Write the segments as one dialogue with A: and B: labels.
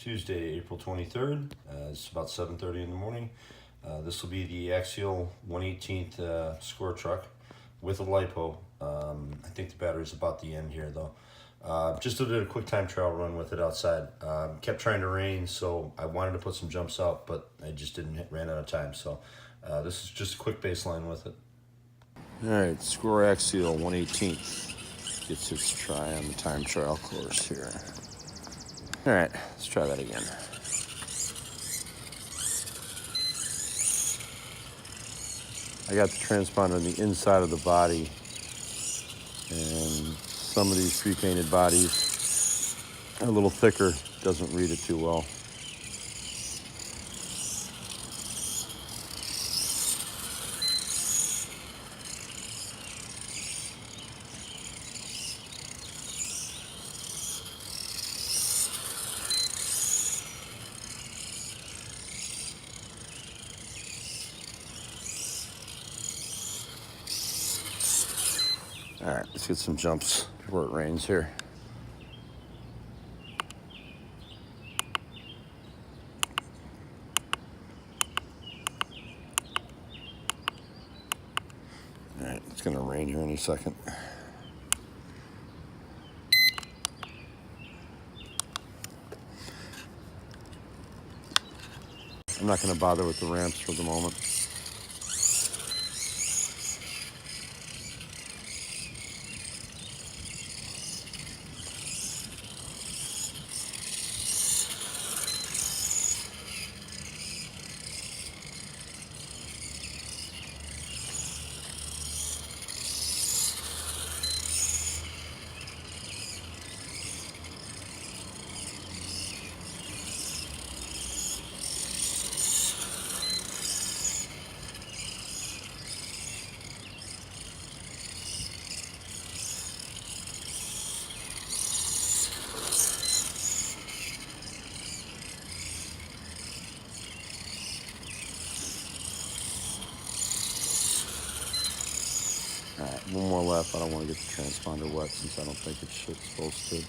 A: Tuesday, April 23rd. It's about 7:30 in the morning. This will be the Axial 1/18th square truck with a Lipo. I think the battery's about the end here though. Just did a quick time trial run with it outside. Kept trying to rain, so I wanted to put some jumps out, but I just ran out of time. So this is just a quick baseline with it. All right, square Axial 1/18th gets its try on the time trial course here. All right, let's try that again. I got the transponder on the inside of the body, and some of these pre-painted bodies are a little thicker, doesn't read it too well. All right, let's get some jumps before it rains here. All right, it's gonna rain here any second. I'm not gonna bother with the ramps for the moment. All right, one more left. I don't want to get the transponder wet since I don't think it's supposed to.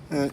A: All right.